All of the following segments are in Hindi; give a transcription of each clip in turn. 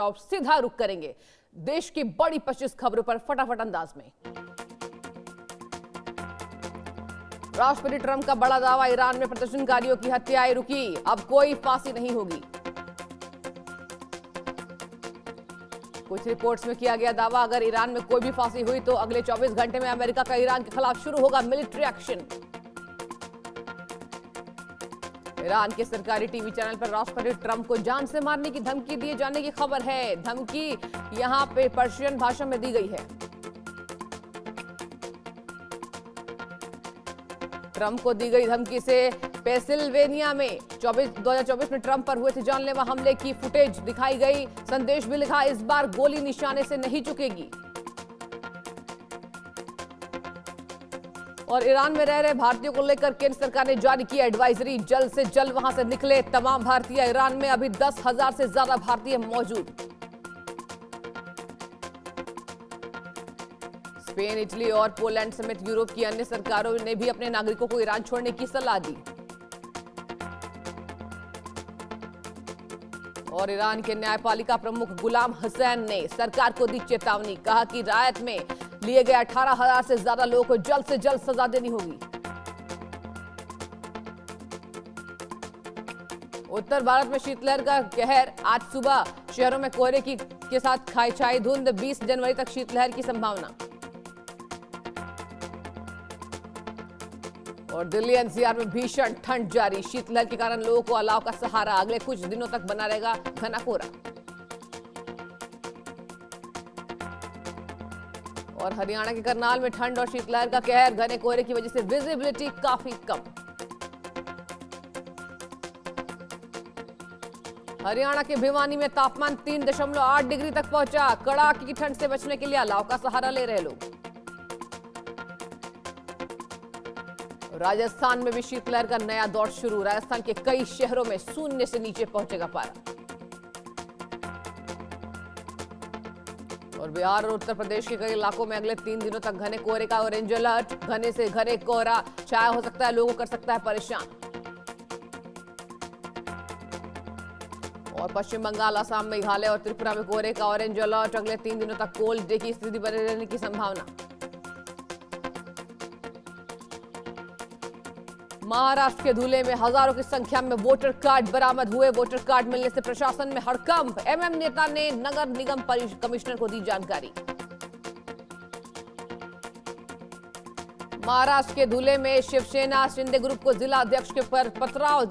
अब सीधा रुख करेंगे देश की बड़ी 25 खबरों पर फटाफट अंदाज में। राष्ट्रपति ट्रंप का बड़ा दावा, ईरान में प्रदर्शनकारियों की हत्याएं रुकी, अब कोई फांसी नहीं होगी। कुछ रिपोर्ट्स में किया गया दावा, अगर ईरान में कोई भी फांसी हुई तो अगले 24 घंटे में अमेरिका का ईरान के खिलाफ शुरू होगा मिलिट्री एक्शन। ईरान के सरकारी टीवी चैनल पर राष्ट्रपति ट्रंप को जान से मारने की धमकी दिए जाने की खबर है। धमकी यहां पे पर्शियन भाषा में दी गई है। ट्रंप को दी गई धमकी से पेंसिल्वेनिया में 2024 में ट्रंप पर हुए थे जानलेवा हमले की फुटेज दिखाई गई। संदेश भी लिखा, इस बार गोली निशाने से नहीं चुकेगी। और ईरान में रह रहे भारतीयों को लेकर केंद्र सरकार ने जारी की एडवाइजरी, जल्द से जल्द वहां से निकले तमाम भारतीय। ईरान में अभी 10,000 से ज्यादा भारतीय मौजूद। स्पेन, इटली और पोलैंड समेत यूरोप की अन्य सरकारों ने भी अपने नागरिकों को ईरान छोड़ने की सलाह दी। और ईरान के न्यायपालिका प्रमुख गुलाम हुसैन ने सरकार को दी चेतावनी, कहा कि रायत में लिए गए 18,000 से ज्यादा लोगों को जल्द से जल्द सजा देनी होगी। उत्तर भारत में शीतलहर का कहर, आज सुबह शहरों में कोहरे के साथ छाई धुंध, 20 जनवरी तक शीतलहर की संभावना। और दिल्ली एनसीआर में भीषण ठंड जारी, शीतलहर के कारण लोगों को अलाव का सहारा, अगले कुछ दिनों तक बना रहेगा घना कोहरा। और हरियाणा के करनाल में ठंड और शीतलहर का कहर, घने कोहरे की वजह से विजिबिलिटी काफी कम। हरियाणा के भिवानी में तापमान 3.8 डिग्री तक पहुंचा, कड़ाके की ठंड से बचने के लिए अलाव का सहारा ले रहे लोग। राजस्थान में भी शीतलहर का नया दौर शुरू, राजस्थान के कई शहरों में शून्य से नीचे पहुंचेगा पारा। और बिहार और उत्तर प्रदेश के कई इलाकों में अगले 3 दिनों तक घने कोहरे का ऑरेंज अलर्ट, घने से घने कोहरा छाया हो सकता है, लोगों को कर सकता है परेशान। और पश्चिम बंगाल, असम, मेघालय और त्रिपुरा में कोहरे का ऑरेंज अलर्ट, अगले 3 दिनों तक कोल्ड डे की स्थिति बने रहने की संभावना। महाराष्ट्र के धुले में हजारों की संख्या में वोटर कार्ड बरामद हुए, वोटर कार्ड मिलने से प्रशासन में हड़कंप, एमएम नेता ने नगर निगम कमिश्नर को दी जानकारी। महाराष्ट्र के धुले में शिवसेना शिंदे ग्रुप को जिला अध्यक्ष के पर पथराव,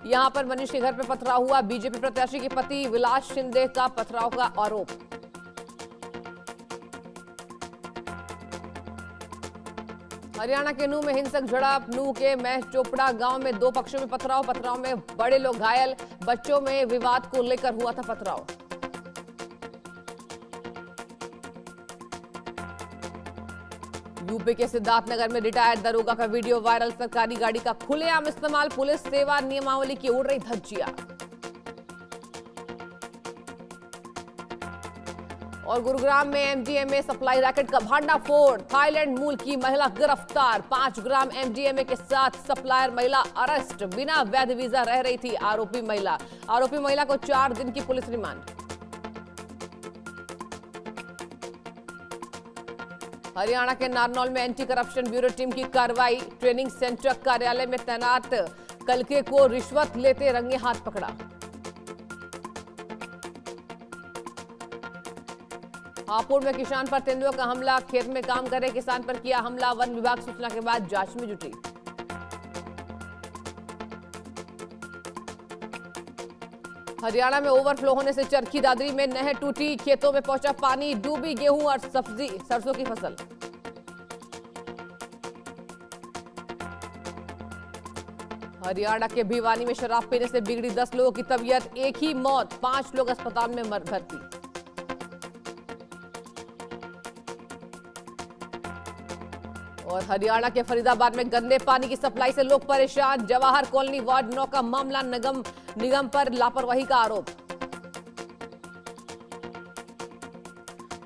यहां पर मनीष के घर पर पथराव हुआ, बीजेपी प्रत्याशी के पति विलास शिंदे का पथराव का आरोप। हरियाणा के नूह में हिंसक झड़प, नूह के महेश चोपड़ा गांव में 2 पक्षों में पथराव में बड़े लोग घायल, बच्चों में विवाद को लेकर हुआ था पथराव। यूपी के सिद्धार्थनगर में रिटायर्ड दरोगा का वीडियो वायरल, सरकारी गाड़ी का खुलेआम इस्तेमाल, पुलिस सेवा नियमावली की उड़ रही धज्जियां। और गुरुग्राम में एमडीएमए सप्लाई रैकेट का भांडाफोड़, थाईलैंड मूल की महिला गिरफ्तार, 5 ग्राम एमडीएमए के साथ सप्लायर महिला अरेस्ट, बिना वैध वीजा रह रही थी आरोपी महिला को 4 दिन की पुलिस रिमांड। हरियाणा के नारनौल में एंटी करप्शन ब्यूरो टीम की कार्रवाई, ट्रेनिंग सेंटर कार्यालय में तैनात कलके को रिश्वत लेते रंगे हाथ पकड़ा। हापुड़ में किसान पर तेंदुआ का हमला, खेत में काम कर रहे किसान पर किया हमला, वन विभाग सूचना के बाद जांच में जुटी। हरियाणा में ओवरफ्लो होने से चरखी दादरी में नहर टूटी, खेतों में पहुंचा पानी, डूबी गेहूं और सरसों की फसल। हरियाणा के भिवानी में शराब पीने से बिगड़ी 10 लोगों की तबीयत, एक ही मौत, 5 लोग अस्पताल में भर्ती। और हरियाणा के फरीदाबाद में गंदे पानी की सप्लाई से लोग परेशान, जवाहर कॉलोनी वार्ड 9 का मामला, निगम पर लापरवाही का आरोप।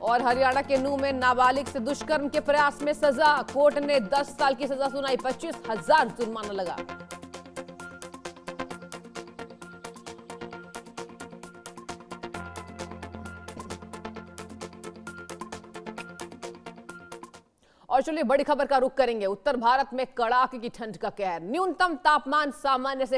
और हरियाणा के नूह में नाबालिग से दुष्कर्म के प्रयास में सजा, कोर्ट ने 10 साल की सजा सुनाई, 25,000 जुर्माना लगा। और चलिए बड़ी खबर का रुख करेंगे। उत्तर भारत में कड़ाके की ठंड का कहर, न्यूनतम तापमान सामान्य से